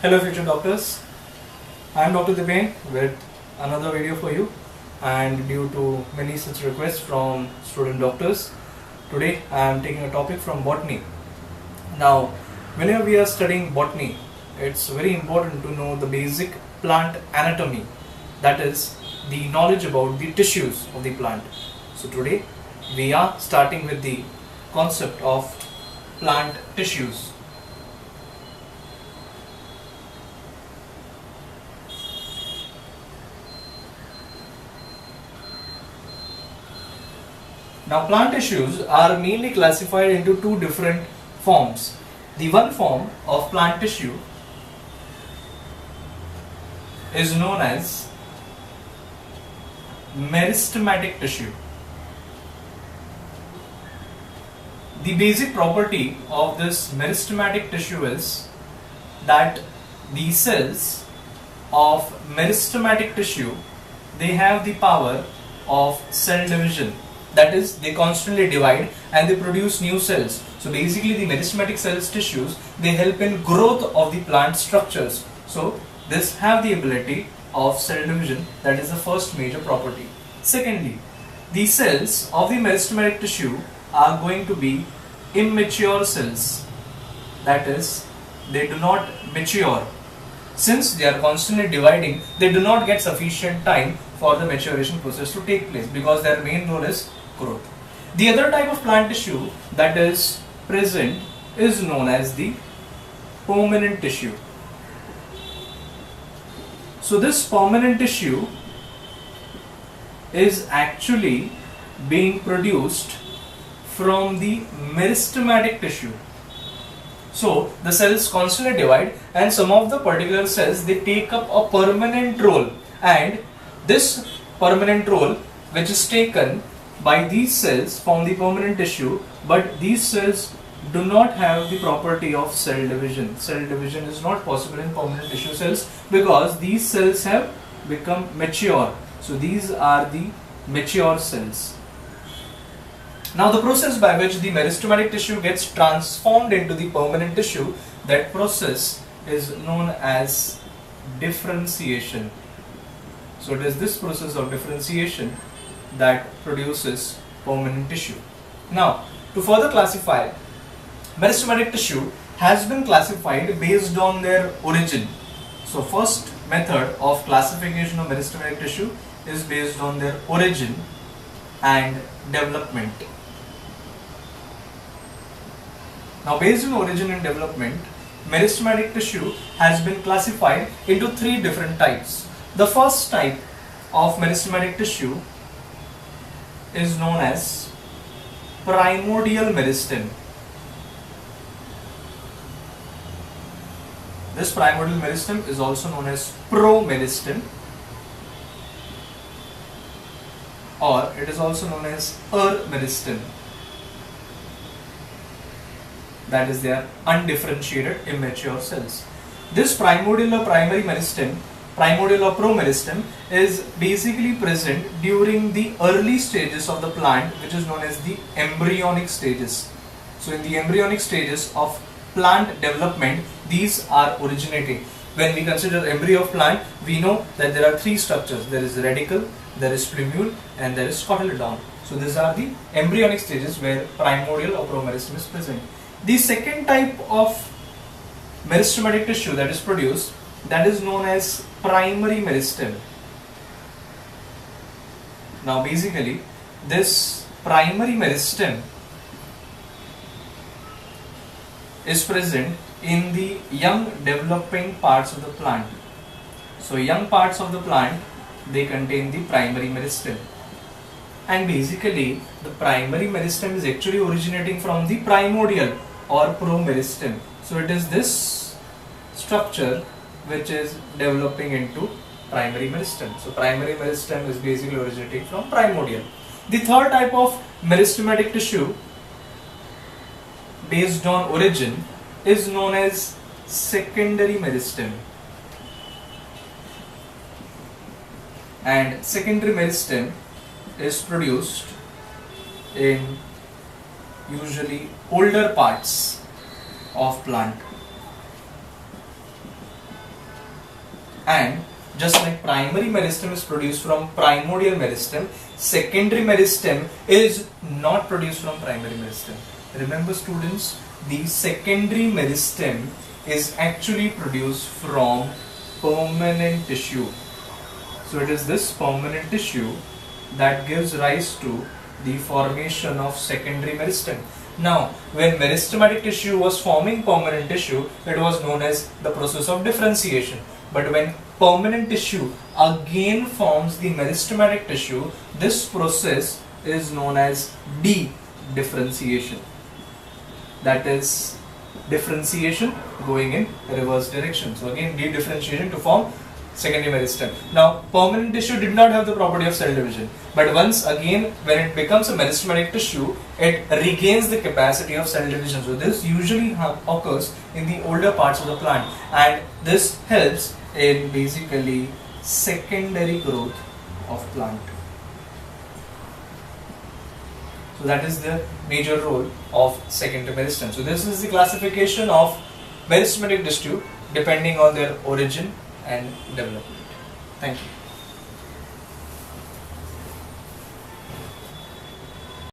Hello future doctors, I am Dr. Dipen with another video for you, and due to many such requests from student doctors, today I am taking a topic from botany. Now, whenever we are studying botany, it's very important to know the basic plant anatomy, that is the knowledge about the tissues of the plant. So today we are starting with the concept of plant tissues. Now, plant tissues are mainly classified into two different forms. The one form of plant tissue is known as meristematic tissue. The basic property of this meristematic tissue is that the cells of meristematic tissue, they have the power of cell division. That is, they constantly divide and they produce new cells. So basically the meristematic cells tissues, they help in growth of the plant structures. So this have the ability of cell division. That is the first major property. Secondly, the cells of the meristematic tissue are going to be immature cells. That is, they do not mature. Since they are constantly dividing, they do not get sufficient time for the maturation process to take place because their main role is growth. The other type of plant tissue that is present is known as the permanent tissue. So this permanent tissue is actually being produced from the meristematic tissue. So the cells constantly divide and some of the particular cells, they take up a permanent role, and this permanent role which is taken by these cells form the permanent tissue, but these cells do not have the property of cell division. Cell division is not possible in permanent tissue cells because these cells have become mature. So these are the mature cells. Now the process by which the meristematic tissue gets transformed into the permanent tissue, that process is known as differentiation. So it is this process of differentiation that produces permanent tissue. Now, to further classify, meristematic tissue has been classified based on their origin. So first method of classification of meristematic tissue is based on their origin and development. Now, based on origin and development, meristematic tissue has been classified into three different types. The first type of meristematic tissue is known as primordial meristem. This primordial meristem is also known as promeristem, or it is also known as meristem. That is, they are undifferentiated immature cells. This primordial or primary meristem, primordial or promeristem, is basically present during the early stages of the plant, which is known as the embryonic stages. So in the embryonic stages of plant development, these are originating. When we consider embryo of plant, we know that there are three structures. There is radicle, there is plumule, and there is cotyledon. So these are the embryonic stages where primordial or promeristem is present. The second type of meristematic tissue that is produced, that is known as primary meristem. Now basically this primary meristem is present in the young developing parts of the plant. So young parts of the plant, they contain the primary meristem, and basically the primary meristem is actually originating from the primordial or promeristem. So it is this structure which is developing into primary meristem. So primary meristem is basically originating from primordial. The third type of meristematic tissue based on origin is known as secondary meristem. And secondary meristem is produced in usually older parts of plant. And just like primary meristem is produced from primordial meristem, secondary meristem is not produced from primary meristem. Remember students, the secondary meristem is actually produced from permanent tissue. So it is this permanent tissue that gives rise to the formation of secondary meristem. Now, when meristematic tissue was forming permanent tissue, it was known as the process of differentiation. But when permanent tissue again forms the meristematic tissue, this process is known as de-differentiation. That is differentiation going in reverse direction. So again, de-differentiation to form secondary meristem. Now, permanent tissue did not have the property of cell division, but once again when it becomes a meristematic tissue, it regains the capacity of cell division. So this usually occurs in the older parts of the plant, and this helps in basically secondary growth of plant. So that is the major role of secondary meristem. So this is the classification of meristematic tissue depending on their origin and development. Thank you.